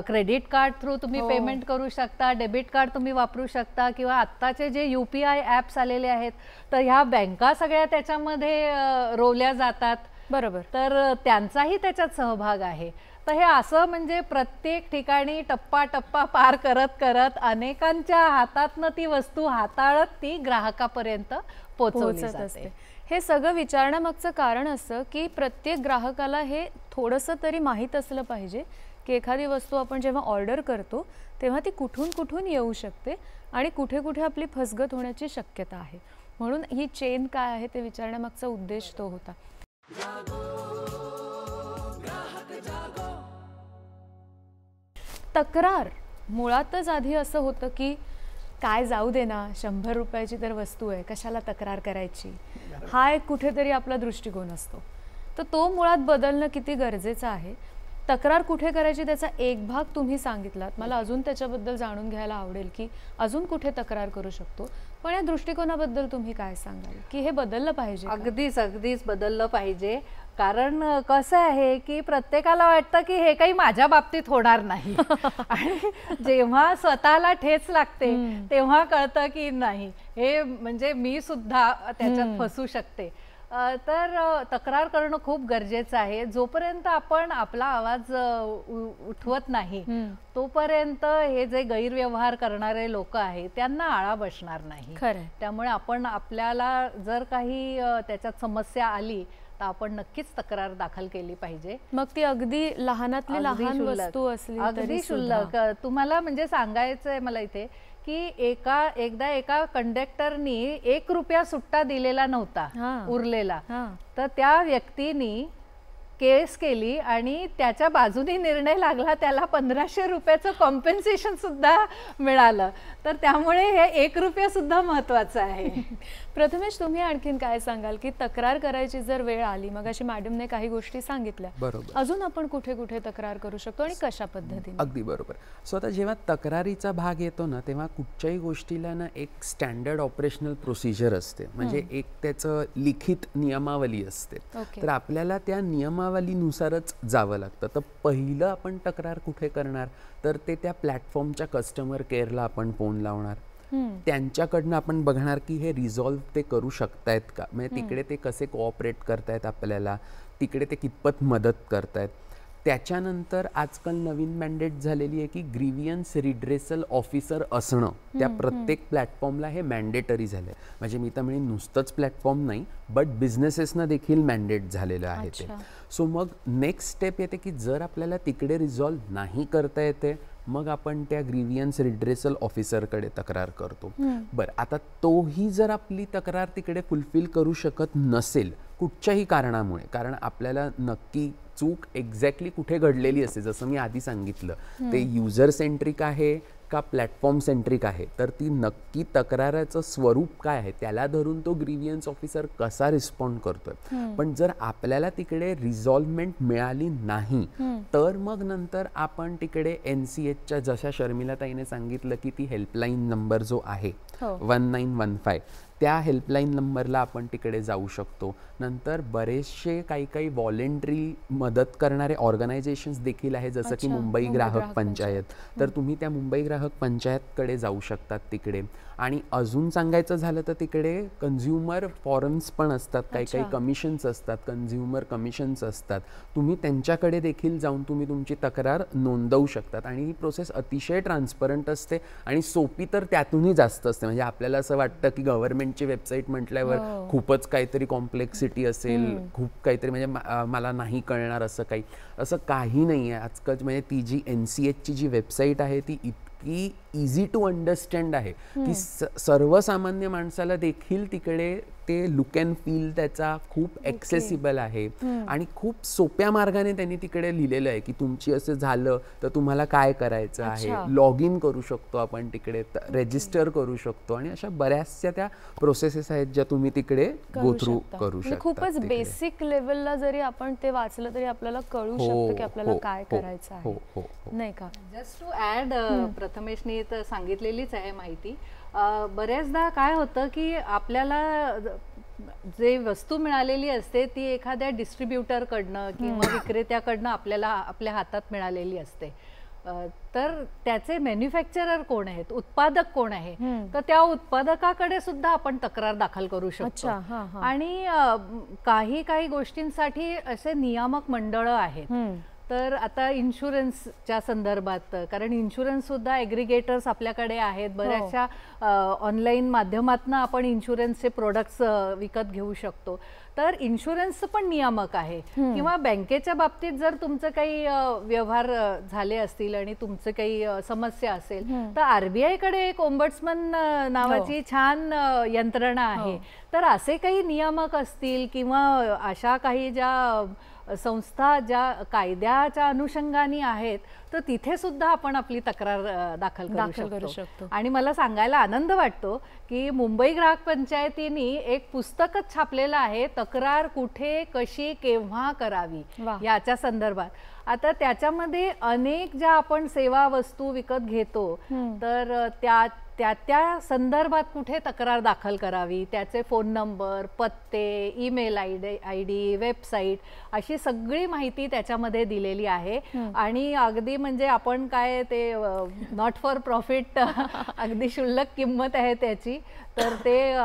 क्रेडिट कार्ड थ्रू तुम्ही पेमेंट करू शकता, डेबिट कार्ड तुम्ही वापरू शकता, किंवा आत्ताचे जे UPI ॲप्स आलेले आहेत तर ह्या बँका सगळ्या त्याच्यामध्ये रोवल्या जातात. बरोबर. तर त्यांचाही त्याच्यात सहभाग आहे. तर हे असं म्हणजे प्रत्येक ठिकाणी टप्पा टप्पा पार करत करत अनेकांच्या हातातनं ती वस्तू हाताळत ती ग्राहकापर्यंत पोहोचवली जाते. हे सगळं विचारण्यामागचं कारण असं की प्रत्येक ग्राहकाला हे थोडंसं तरी माहीत असलं पाहिजे की एखादी वस्तू आपण जेव्हा ऑर्डर करतो तेव्हा ती कुठून कुठून येऊ शकते आणि कुठे कुठे आपली फसगत होण्याची शक्यता आहे. म्हणून ही चेन काय आहे ते विचारण्यामागचा उद्देश तो होता. तक्रार मुळातच आधी असं होतं की काय जाऊ दे ना, 100 रुपयाची तर वस्तू आहे, कशाला तक्रार करायची, हा एक कुठेतरी आपला दृष्टिकोन असतो. तर तो मुळात बदलणं किती गरजेचं आहे. तक्रार कुठे करायची त्याचा एक भाग तुम्ही सांगितलात. मला अजून त्याच्याबद्दल जाणून घ्यायला आवडेल की अजून कुठे तक्रार करू शकतो. पण या दृष्टिकोनाबद्दल तुम्ही काय सांगाल की हे बदललं पाहिजे? अगदीच बदललं पाहिजे. कारण कसं आहे की प्रत्येकाला वाटतं की हे काही माझ्या बाबतीत होणार नाही आणि जेव्हा स्वतःला ठेच लागते तेव्हा कळतं की नाही, हे म्हणजे मी सुद्धा त्याच्यात फसू शकते. तर तक्रार करणं खूप गरजेचं आहे. जोपर्यंत आपण आपला आवाज उठवत नाही तोपर्यंत हे जे गैरव्यवहार करणारे लोक आहेत त्यांना आळा बसणार नाही. त्यामुळे आपण आपल्याला जर काही त्याच्यात समस्या आली तर आपण नक्कीच तक्रार दाखल केली पाहिजे. मग ती अगदी लहानातली लहान वस्तू असली अगदी शुल्लक. तुम्हाला म्हणजे सांगायचंय मला इथे की एकदा एका कंडक्टरनी 1 रुपया सुट्टा दिलेला नव्हता उरलेला, तर त्या व्यक्तीनी केस केली आणि त्याच्या बाजूने निर्णय लागला, त्याला 1500 रुपयाचं कॉम्पेन्सेशन सुद्धा मिळालं. तर त्यामुळे हे 1 रुपया सुद्धा महत्वाचं आहे. प्रथमेश, तुम्ही आणखीन काय सांगाल की तक्रार करायची जर वेळ आली, मग अशी मॅडमने काही गोष्टी सांगितल्या, बरोबर, अजून आपण कुठे कुठे तक्रार करू शकतो आणि कशा पद्धतीने? अगदी बरोबर. सो आता जेव्हा तक्रारीचा भाग येतो ना तेव्हा कुठच्याही गोष्टीला ना एक स्टँडर्ड ऑपरेशनल प्रोसिजर असते, म्हणजे एक त्याचं लिखित नियमावली असते. तर आपल्याला त्या नियमावलीनुसारच जावं लागतं. तर पहिलं आपण तक्रार कुठे करणार तर ते त्या प्लॅटफॉर्मच्या कस्टमर केअरला आपण फोन लावणार. त्यांच्याकडनं आपण बघणार की हे रिझॉल्व्ह ते करू शकतायत का, म्हणजे तिकडे ते कसे कोऑपरेट करतायत आपल्याला, तिकडे ते कितपत मदत करतायत. त्याच्यानंतर आजकाल नवीन मॅन्डेट झालेली आहे की ग्रीव्हियन्स रिड्रेसल ऑफिसर असणं त्या प्रत्येक प्लॅटफॉर्मला हे मॅन्डेटरी झालं आहे. म्हणजे मी तर म्हणेन नुसतंच प्लॅटफॉर्म नाही, बट बिझनेसेसनं देखील मॅन्डेट झालेलं आहे ते. सो मग नेक्स्ट स्टेप येते की जर आपल्याला तिकडे रिझॉल्व्ह नाही करता येते, मग आपण त्या ग्रीव्हियन्स रिड्रेसल ऑफिसरकडे तक्रार करतो. बरं, आता तोही जर आपली तक्रार तिकडे फुलफिल करू शकत नसेल कुठच्याही कारणामुळे, कारण आपल्याला नक्की चूक एक्झॅक्टली कुठे घडलेली असते, जसं मी आधी सांगितलं ते युजर सेंट्रिक आहे का प्लॅटफॉर्म सेंट्रिक आहे, तर ती नक्की तक्राराचं स्वरूप काय आहे त्याला धरून तो ग्रीव्हियन्स ऑफिसर कसा रिस्पॉन्ड करतोय. पण जर आपल्याला तिकडे रिझॉल्वमेंट मिळाली नाही तर मग नंतर आपण तिकडे NCHच्या जशा शर्मिलाताईने सांगितलं की ती हेल्पलाईन नंबर जो आहे 1915 त्या हेल्पलाईन नंबरला आपण तिकडे जाऊ शकतो. नंतर बरेचसे काही व्हॉलेंटरी मदत करणारे ऑर्गनायझेशन्स देखील आहे, जसं की मुंबई ग्राहक पंचायत. तर तुम्ही त्या मुंबई ग्राहक पंचायतकडे जाऊ शकतात तिकडे. आणि अजून सांगायचं झालं तर तिकडे कन्झ्युमर फॉरम्स पण असतात, काही कमिशन्स असतात, कन्झ्युमर कमिशन्स असतात. तुम्ही त्यांच्याकडे देखील जाऊन तुम्ही तुमची तक्रार नोंदवू शकतात. आणि ही प्रोसेस अतिशय ट्रान्सपरंट असते आणि सोपी तर त्यातूनही जास्त असते. म्हणजे आपल्याला असं वाटतं की गव्हर्नमेंटची वेबसाईट म्हटल्यावर खूपच काहीतरी कॉम्प्लेक्सिटी असेल, खूप काहीतरी म्हणजे मला नाही कळणार असं काही, असं काही नाही आहे. आजकाल म्हणजे ती जी NCHची जी वेबसाईट आहे ती इतकी इझी टू अंडरस्टँड आहे की सर्वसामान्य माणसाला देखील तिकडे ते लुक अँड फील त्याचा खूप ॲक्सेसिबल आहे. आणि खूप सोप्या मार्गाने त्यांनी तिकडे लिहिलेलं आहे की तुमची असं झालं तर तुम्हाला काय करायचं आहे, लॉग इन करू शकतो आपण तिकडे, रजिस्टर करू शकतो, आणि अशा बऱ्याचशा त्या प्रोसेसेस आहेत ज्या तुम्ही तिकडे गो थ्रू करू शकता. खूपच बेसिक लेवलला जरी आपण ते वाचलं तरी आपल्याला कळू शकतं की आपल्याला काय करायचं आहे, नाही का? जस्ट टू ॲड, प्रथमेशनी तर सांगितलेलीच आहे माहिती. बऱ्याचदा काय होतं की आपल्याला जे वस्तू मिळालेली असते ती एखाद्या डिस्ट्रीब्युटरकडनं किंवा विक्रेत्याकडनं आपल्याला आपल्या हातात मिळालेली असते. तर त्याचे मॅन्युफॅक्चरर कोण आहेत, उत्पादक कोण आहे, तर त्या उत्पादकाकडे सुद्धा आपण तक्रार दाखल करू शकतो. आणि काही गोष्टींसाठी असे नियामक मंडळं आहेत. तर आता इन्शुरन्सच्या संदर्भात, कारण इन्शुरन्स सुद्धा ॲग्रिगेटर्स आपल्याकडे आहेत, बऱ्याचशा ऑनलाईन माध्यमातून आपण इन्शुरन्सचे प्रोडक्ट्स विकत घेऊ शकतो. तर इन्शुरन्स पण नियामक आहे. किंवा बँकेच्या बाबतीत जर तुमचं काही व्यवहार झाले असतील आणि तुमचं काही समस्या असेल तर RBI कडे एक ओम्बड्समन नावाची छान यंत्रणा आहे. तर असे काही नियामक असतील किंवा अशा काही ज्या संस्था ज्या कायद्याच्या अनुषंगाने आहेत तर तिथे सुद्धा आपण आपली तक्रार दाखल करू शकतो. आणि मला सांगायला आनंद वाटतो की मुंबई ग्राहक पंचायतीने एक पुस्तकच छापलेलं आहे, तक्रार कुठे, कशी, केव्हा करावी याच्या संदर्भात. आता त्याच्यामध्ये अनेक ज्या आपण सेवा वस्तू विकत घेतो तर त्या संदर्भात कुठे तक्रार दाखल करावी, त्याचे फोन नंबर, पत्ते, ईमेल ID, वेबसाईट, अशी सगळी माहिती त्याच्यामध्ये दिलेली आहे. आणि अगदी म्हणजे आपण काय ते नॉट फॉर प्रॉफिट, अगदी क्षुल्लक किंमत आहे त्याची. तर ते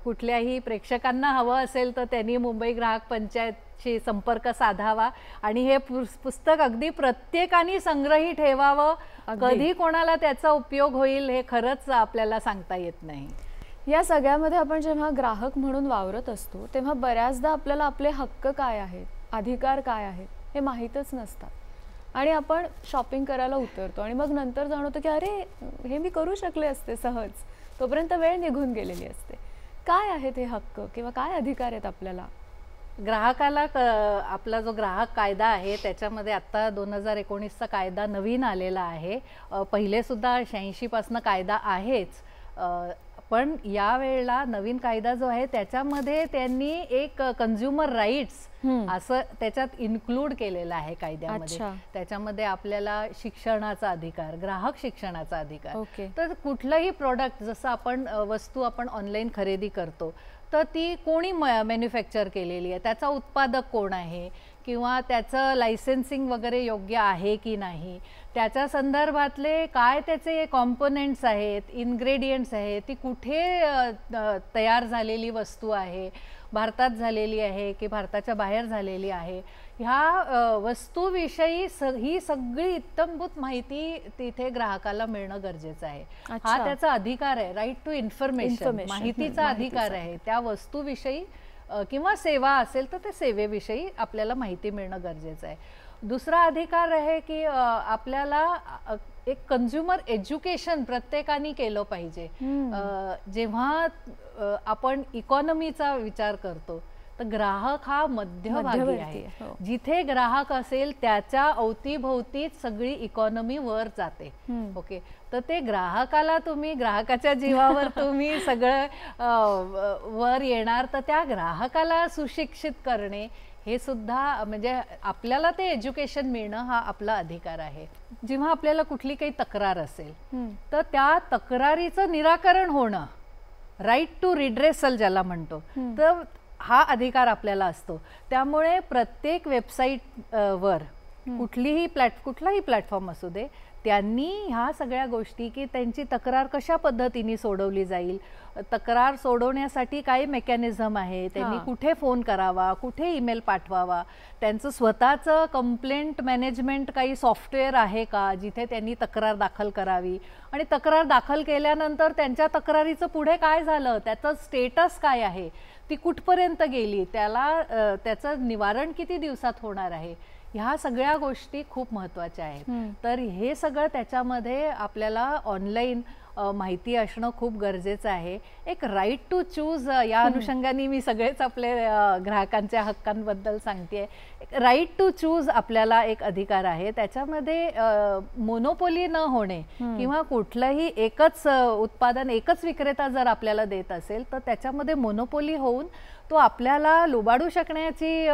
कुठल्याही प्रेक्षकांना हवं असेल तर त्यांनी मुंबई ग्राहक पंचायतशी संपर्क साधावा आणि हे पुस्तक अगदी प्रत्येकाने संग्रही ठेवावं. कधी कोणाला त्याचा उपयोग होईल हे खरंच आपल्याला सांगता येत नाही. या सगळ्यामध्ये आपण जेव्हा ग्राहक म्हणून वावरत असतो तेव्हा बऱ्याचदा आपल्याला आपले हक्क काय आहेत, अधिकार काय आहेत हे माहीतच नसतात. आणि आपण शॉपिंग करायला उतरतो आणि मग नंतर जाणवतं की अरे हे मी करू शकले असते सहज, तोपर्यंत वेळ निघून गेलेली असते. काय आहेत हे हक्क किंवा काय अधिकार आहेत आपल्याला? ग्राहकाला आपला जो ग्राहक कायदा आहे त्याच्यामध्ये आत्ता 2019चा कायदा नवीन आलेला आहे. पहिले सुद्धा 86 पासून कायदा आहेच, पण यावेळेला नवीन कायदा जो आहे त्याच्यामध्ये त्यांनी एक कन्झ्युमर राईट्स असं त्याच्यात इन्क्लूड केलेलं आहे कायद्यामध्ये. त्याच्यामध्ये आपल्याला शिक्षणाचा अधिकार, ग्राहक शिक्षणाचा अधिकार. तर कुठलंही प्रोडक्ट, जसं आपण वस्तू आपण ऑनलाईन खरेदी करतो तर ती कोणी मॅन्युफॅक्चर केलेली आहे, त्याचा उत्पादक कोण आहे, किंवा त्याचं लायसेन्सिंग वगैरे योग्य आहे की नाही, त्याच्या संदर्भातले काय त्याचे कॉम्पोनेंट्स आहेत, इन्ग्रेडियंट्स आहेत, ती कुठे तयार झालेली वस्तू आहे, भारतात झालेली आहे की भारताच्या बाहेर झालेली आहे, ह्या वस्तूविषयी ही सगळी इत्थंभूत माहिती तिथे ग्राहकाला मिळणं गरजेचं आहे. हा त्याचा अधिकार आहे, राईट टू इन्फॉर्मेशन, माहितीचा अधिकार आहे. त्या वस्तूविषयी किंवा सेवा असेल तर त्या सेवेविषयी आपल्याला माहिती मिळणं गरजेचं आहे. दुसरा अधिकार आहे की आपल्याला एक कंझ्युमर एज्युकेशन प्रत्येकाने केलं पाहिजे. जेव्हा आपण इकॉनॉमीचा विचार करतो तर ग्राहक हा मध्यभागी आहे. जिथे ग्राहक असेल त्याच्या अवतीभोवतीच सगळी इकॉनॉमी वर जाते. ओके, तर ते ग्राहकाला तुम्ही ग्राहकाच्या जीवावर तुम्ही सगळं वर येणार, तर त्या ग्राहकाला सुशिक्षित करणे हे सुद्धा म्हणजे आपल्याला ते एज्युकेशन मिळणं हा आपला अधिकार आहे. जेव्हा आपल्याला कुठली काही तक्रार असेल तर त्या तक्रारीचं निराकरण होणं, राईट टू रिड्रेसल ज्याला म्हणतो, तर हा अधिकार आपल्याला असतो. त्यामुळे प्रत्येक वेबसाईट वर कुठलाही प्लॅटफॉर्म असू दे, त्यांनी ह्या सगळ्या गोष्टी की त्यांची तक्रार कशा पद्धतीने सोडवली जाईल, तक्रार सोडवण्यासाठी काय मेकॅनिझम आहे, त्यांनी कुठे फोन करावा, कुठे ईमेल पाठवावा, त्यांचं स्वतःचं कंप्लेंट मॅनेजमेंट काही सॉफ्टवेअर आहे का जिथे त्यांनी तक्रार दाखल करावी, आणि तक्रार दाखल केल्यानंतर त्यांच्या तक्रारीचं पुढे काय झालं, त्याचं स्टेटस काय आहे, ती कुठपर्यंत गेली, त्याचं निवारण किती दिवसात होणार आहे, ह्या सगळ्या गोष्टी खूप महत्त्वाच्या आहेत. तर हे सगळं त्याच्यामध्ये आपल्याला ऑनलाईन माहिती असणं खूप गरजेचं आहे. एक राईट टू चूज या अनुषंगाने मी सगळेच आपले ग्राहकांच्या हक्कांबद्दल सांगते. एक राईट टू चूज आपल्याला एक अधिकार आहे. त्याच्यामध्ये मोनोपोली न होणे किंवा कुठलंही एकच उत्पादन एकच विक्रेता जर आपल्याला देत असेल तर त्याच्यामध्ये मोनोपोली होऊन तो आपल्याला लुबाडू शकण्याची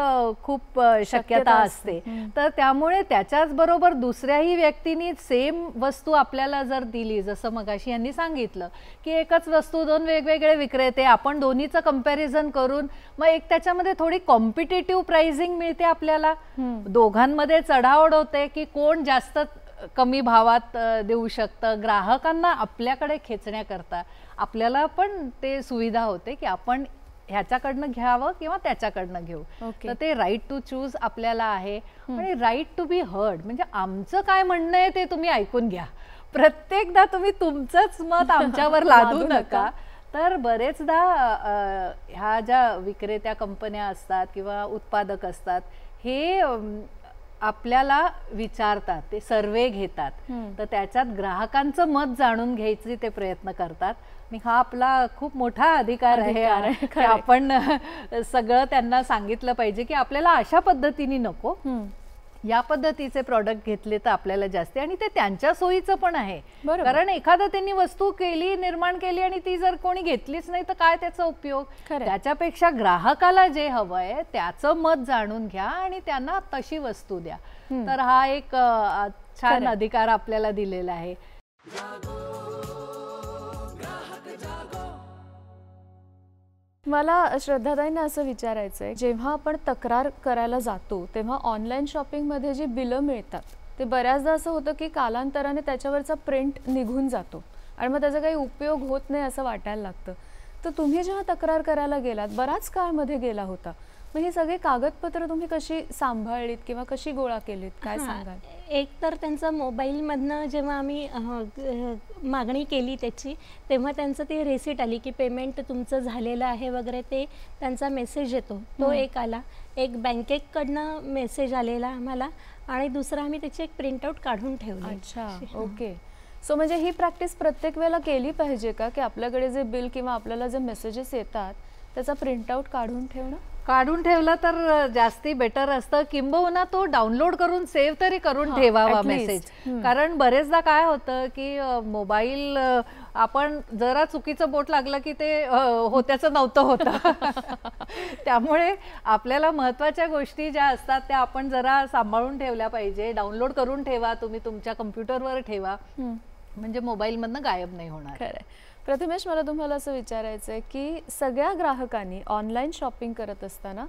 खूप शक्यता असते. तर त्यामुळे त्याच्याच बरोबर दुसऱ्याही व्यक्तींनी सेम वस्तू आपल्याला जर दिली, जसं मगाशी यांनी सांगितलं की एकच वस्तू दोन वेगवेगळे विक्रेते, आपण दोन्हीचं कंपॅरिझन करून मग एक त्याच्यामध्ये थोडी कॉम्पिटिटिव्ह प्राइसिंग मिळते आपल्याला, दोघांमध्ये चढाओढ होते की कोण जास्त कमी भावात देऊ शकतं. ग्राहकांना आपल्याकडे खेचण्याकरता आपल्याला पण ते सुविधा होते की आपण ह्याच्याकडनं घ्यावं किंवा त्याच्याकडनं घेऊ. तर ते राईट टू चूज आपल्याला आहे. आणि राईट टू बी हर्ड म्हणजे आमचं काय म्हणणं आहे ते तुम्ही ऐकून घ्या. प्रत्येकदा तुम्ही तुमचंच मत आमच्यावर लादू नका. तर बरेचदा ह्या ज्या विक्रेत्या कंपन्या असतात किंवा उत्पादक असतात हे आपल्याला विचारतात, ते सर्वे घेतात, तर त्याच्यात ग्राहकांचं मत जाणून घ्यायचे ते प्रयत्न करतात. आणि हा आपला खूप मोठा अधिकार आहे की आपण सगळं त्यांना सांगितलं पाहिजे की आपल्याला अशा पद्धतीने नको, या पद्धतीचे प्रॉडक्ट घेतले तर आपल्याला जास्त, आणि ते त्यांच्या सोयीचं पण आहे. कारण एखादा त्यांनी वस्तू केली, निर्माण केली आणि ती जर कोणी घेतलीच नाही तर काय त्याचा उपयोग. त्याच्यापेक्षा ग्राहकाला जे हवंय त्याचं मत जाणून घ्या आणि त्यांना तशी वस्तू द्या. तर हा एक छान अधिकार आपल्याला दिलेला आहे. मला श्रद्धाताईंना असं विचारायचं आहे, जेव्हा आपण तक्रार करायला जातो तेव्हा ऑनलाईन शॉपिंगमध्ये जी बिलं मिळतात ते बऱ्याचदा असं होतं की कालांतराने त्याच्यावरचा प्रिंट निघून जातो आणि मग त्याचा काही उपयोग होत नाही असं वाटायला लागतं. तर तुम्ही जेव्हा तक्रार करायला गेलात, बराच काळमध्ये गेला होता, मग हे सगळे कागदपत्र तुम्ही कशी सांभाळलीत किंवा कशी गोळा केलीत, काय सांगाल? एक तर त्यांचं मोबाईलमधनं जेव्हा आम्ही मागणी केली त्याची, तेव्हा त्यांचं ती रेसिट आली की पेमेंट तुमचं झालेलं आहे वगैरे, ते त्यांचा मेसेज येतो तो एक आला. एक बँकेकडनं मेसेज आलेला आम्हाला, आणि दुसरा आम्ही त्याची एक प्रिंटआउट काढून ठेवली. अच्छा, ओके. सो म्हणजे ही प्रॅक्टिस प्रत्येक वेळेला केली पाहिजे का, की आपल्याकडे जे बिल किंवा आपल्याला जे मेसेजेस येतात त्याचा प्रिंटआउट काढून ठेवणं? काढून ठेवलं तर जास्ती बेटर असतं, किंबहुना तो डाउनलोड करून सेव्ह तरी करून ठेवावा मेसेज. कारण बरेचदा काय होतं की मोबाईल आपण जरा चुकीचं बोट लागलं की ते होत्याचं नव्हतं होतं. त्यामुळे आपल्याला महत्त्वाच्या गोष्टी ज्या असतात त्या आपण जरा सांभाळून ठेवल्या पाहिजे. डाउनलोड करून ठेवा, तुम्ही तुमच्या कम्प्युटरवर ठेवा, म्हणजे मोबाईलमधनं गायब नाही होणार. खरं. प्रथमेश, मला तुम्हाला असं विचारायचं आहे की सगळ्या ग्राहकांनी ऑनलाईन शॉपिंग करत असताना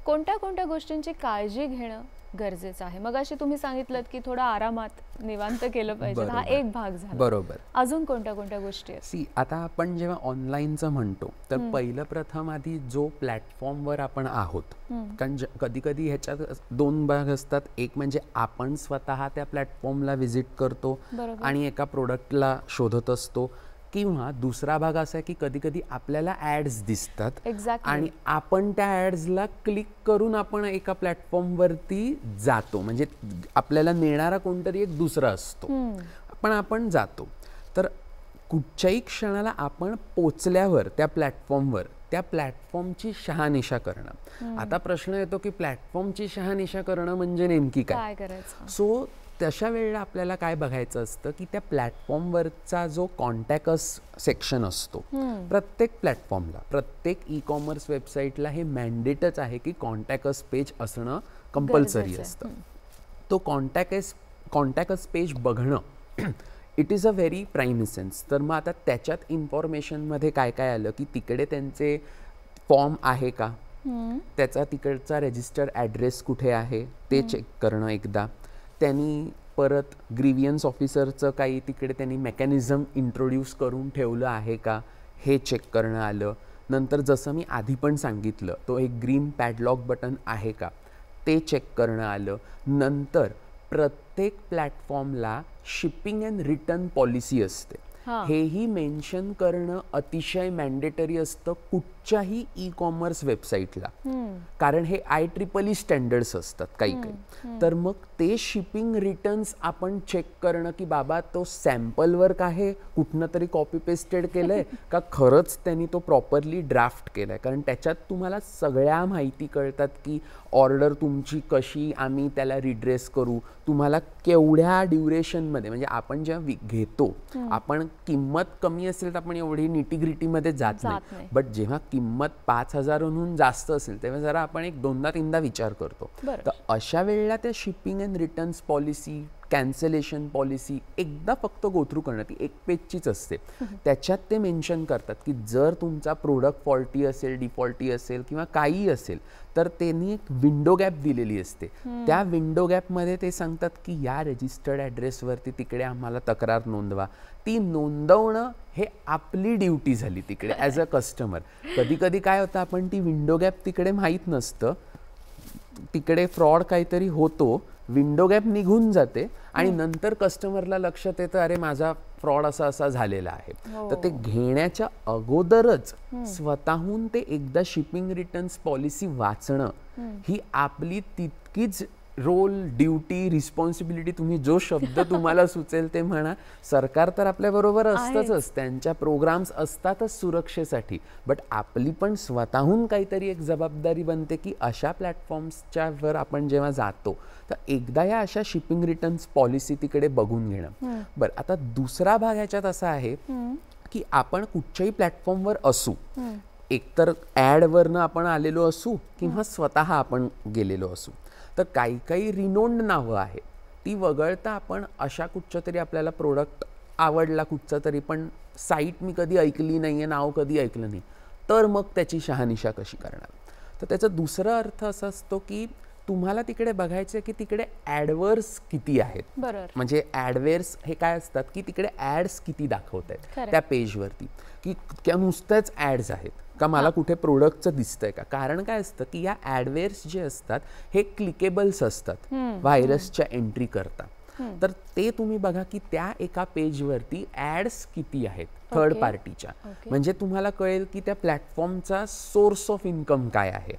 कोणत्या कोणत्या गोष्टींची काळजी घेणं गरजेचं आहे? मग अशी तुम्ही सांगितलं की थोडं आरामात निवांत केलं पाहिजे, हा एक भाग झाला. बरोबर. अजून कोणत्या कोणत्या गोष्टी आहेत? आता आपण जेव्हा ऑनलाईनचं म्हणतो तर पहिलं प्रथम आधी जो प्लॅटफॉर्मवर आपण आहोत, कारण कधी कधी ह्याच्यात दोन भाग असतात. एक म्हणजे आपण स्वतः त्या प्लॅटफॉर्मला व्हिजिट करतो आणि एका प्रोडक्टला शोधत असतो, किंवा दुसरा भाग असा आहे की कधी कधी आपल्याला ॲड्स दिसतात आणि आपण त्या ॲड्सला क्लिक करून आपण एका प्लॅटफॉर्मवरती जातो, म्हणजे आपल्याला नेणारा कोणतरी एक दुसरा असतो, पण आपण जातो. तर कुठच्याही क्षणाला आपण पोचल्यावर त्या प्लॅटफॉर्मची शहानिशा करणं. आता प्रश्न येतो की प्लॅटफॉर्मची शहानिशा करणं म्हणजे नेमकी काय करायचं? सो तशा वेळेला आपल्याला काय बघायचं असतं की त्या प्लॅटफॉर्मवरचा जो कॉन्टॅक्ट अस सेक्शन असतो, प्रत्येक प्लॅटफॉर्मला, प्रत्येक ई कॉमर्स वेबसाईटला हे मॅन्डेटच आहे की कॉन्टॅक्ट अस पेज असणं कंपल्सरी असतं. तो कॉन्टॅक्ट अस पेज बघणं it is a very prime essence. तर मग आता त्याच्यात इन्फॉर्मेशनमध्ये काय काय आलं की तिकडे त्यांचे फॉर्म आहे का, त्याचा तिकडचा रजिस्टर ॲड्रेस कुठे आहे ते चेक करणं एकदा. त्यांनी परत ग्रीवियन्स ऑफिसरचं काही तिकडे त्यांनी मेकॅनिझम इंट्रोड्यूस करून ठेवलं आहे का हे चेक करणं आलं. नंतर जसं मी आधी पण सांगितलं तो एक ग्रीन पॅडलॉक बटन आहे का ते चेक करणं आलं. नंतर प्रत्येक प्लॅटफॉर्मला शिपिंग अँड रिटर्न पॉलिसी असते, हेही मेन्शन करणं अतिशय मॅन्डेटरी असतं कुठच्याही ई कॉमर्स वेबसाईटला, कारण हे IEEE स्टँडर्ड्स असतात काही काही. तर मग ते शिपिंग रिटर्न्स आपण चेक करणं की बाबा तो सॅम्पल वर्क आहे, कुठनं तरी कॉपी पेस्टेड केलंय का खरंच त्यांनी तो प्रॉपरली ड्राफ्ट केलाय, कारण त्याच्यात तुम्हाला सगळ्या माहिती कळतात की ऑर्डर तुमची कशी आम्ही त्याला रिड्रेस करू, तुम्हाला केवढ्या ड्युरेशनमध्ये. म्हणजे आपण जेव्हा घेतो, आपण किंमत कमी असेल तर आपण एवढी निटीग्रिटीमध्ये जात नाही, बट जेव्हा किंमत 5,000हून जास्त असेल तेव्हा जरा आपण एक दोनदा तीनदा विचार करतो. तर अशा वेळेला त्या shipping and returns policy, cancellation policy एकदा फक्त गोथ्रू करणं, ती एक पेजचीच असते. त्याच्यात ते मेन्शन करतात की जर तुमचा प्रोडक्ट फॉल्टी असेल, डिफॉल्टी असेल किंवा काही असेल तर त्यांनी एक विंडो गॅप दिलेली असते. त्या विंडो गॅपमध्ये ते सांगतात की या रजिस्टर्ड ॲड्रेसवरती तिकडे आम्हाला तक्रार नोंदवा. ती नोंदवणं हे आपली ड्युटी झाली तिकडे ॲज अ कस्टमर. कधी कधी काय होतं, आपण ती विंडो गॅप तिकडे माहीत नसतं, तिकडे फ्रॉड काहीतरी होतो, विंडो गॅप निघून जाते आणि नंतर कस्टमरला लक्षात येतं अरे माझा फ्रॉड असा झालेला आहे. तर ते घेण्याच्या अगोदरच स्वतःहून ते एकदा शिपिंग रिटर्न्स पॉलिसी वाचणं ही आपली तितकीच रोल, ड्युटी, रिस्पॉन्सिबिलिटी, तुम्ही जो शब्द तुम्हाला सुचेल ते म्हणा. सरकार तर आपल्याबरोबर असतंच, त्यांच्या प्रोग्राम्स असतातच सुरक्षेसाठी, बट आपली पण स्वतःहून काहीतरी एक जबाबदारी बनते की अशा प्लॅटफॉर्म्सच्या वर आपण जेव्हा जातो तर एकदा या अशा शिपिंग रिटर्न्स पॉलिसी तिकडे बघून घेणं. बरं, आता दुसरा भाग ह्याच्यात असा आहे की आपण कुठच्याही प्लॅटफॉर्मवर असू, एकतर ॲडवरनं आपण आलेलो असू किंवा स्वतः आपण गेलेलो असू, तर काही काही रिनोन्ड नावं आहेत, ती वगळता आपण अशा कुठच्या तरी आपल्याला प्रोडक्ट आवडला कुठचा तरी, पण साईट मी कधी ऐकली नाही आहे, नाव कधी ऐकलं नाही, तर मग त्याची शहानिशा कशी करणार. तर त्याचा दुसरा अर्थ असा असतो की तुम्हाला तिकडे बघायचं की तिकडे ॲडवर्स किती आहेत. म्हणजे ॲडवेअर्स हे काय असतात की तिकडे ॲड्स किती दाखवत आहेत त्या पेजवरती, की नुसत्याच ॲड्स आहेत का, मला कुठे प्रोडक्टचं दिसतंय का. कारण काय असतं की या ॲडवेअर्स जे असतात हे क्लिकेबल्स असतात व्हायरसच्या एंट्री करता. तर ते तुम्ही बघा की त्या एका पेजवरती ॲड्स किती आहेत थर्ड पार्टीच्या, म्हणजे तुम्हाला कळेल की त्या प्लॅटफॉर्मचा सोर्स ऑफ इन्कम काय आहे.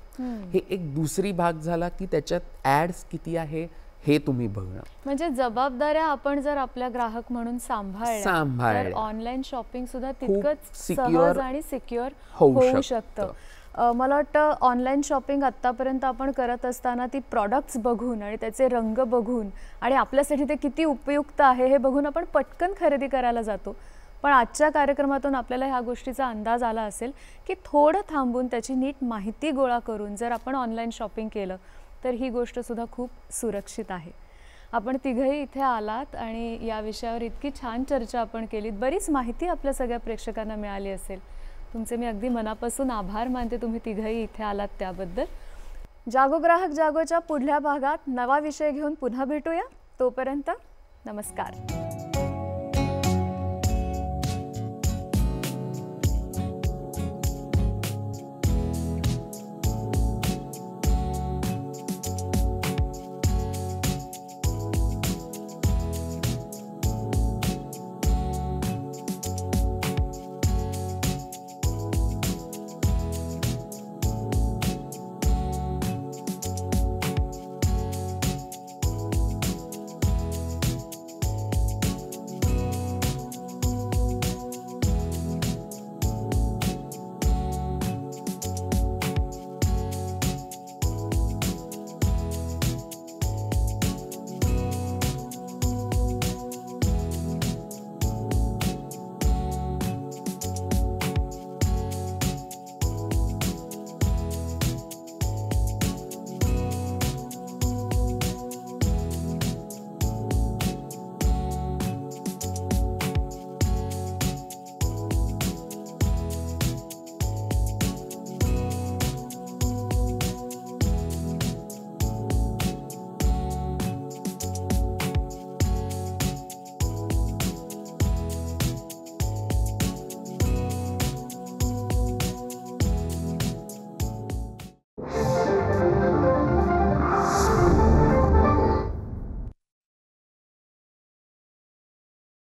हे एक दुसरी भाग झाला की त्याच्यात ॲड्स किती आहे हे तुम्ही बघणं. म्हणजे जबाबदाऱ्या आपण जर आपल्या ग्राहक म्हणून सांभाळल्या तर ऑनलाईन शॉपिंग सुद्धा तितकंच सहज आणि सिक्युअर होऊ शकतं. मला वाटतं ऑनलाईन शॉपिंग आत्तापर्यंत आपण करत असताना ती प्रॉडक्ट्स बघून आणि त्याचे रंग बघून आणि आपल्यासाठी ते किती उपयुक्त आहे हे बघून आपण पटकन खरेदी करायला जातो. पण आजच्या कार्यक्रमातून आपल्याला ह्या गोष्टीचा अंदाज आला असेल की थोडं थांबून त्याची नीट माहिती गोळा करून जर आपण ऑनलाईन शॉपिंग केलं तर ही गोष्टसुद्धा खूप सुरक्षित आहे. आपण तिघंही इथे आलात आणि या विषयावर इतकी छान चर्चा आपण केलीत, बरीच माहिती आपल्या सगळ्या प्रेक्षकांना मिळाली असेल. तुमचे मी अगदी मनापासून आभार मानते, तुम्ही तिघंही इथे आलात त्याबद्दल. जागो ग्राहक जागोच्या पुढल्या भागात नवा विषय घेऊन पुन्हा भेटूया. तोपर्यंत नमस्कार.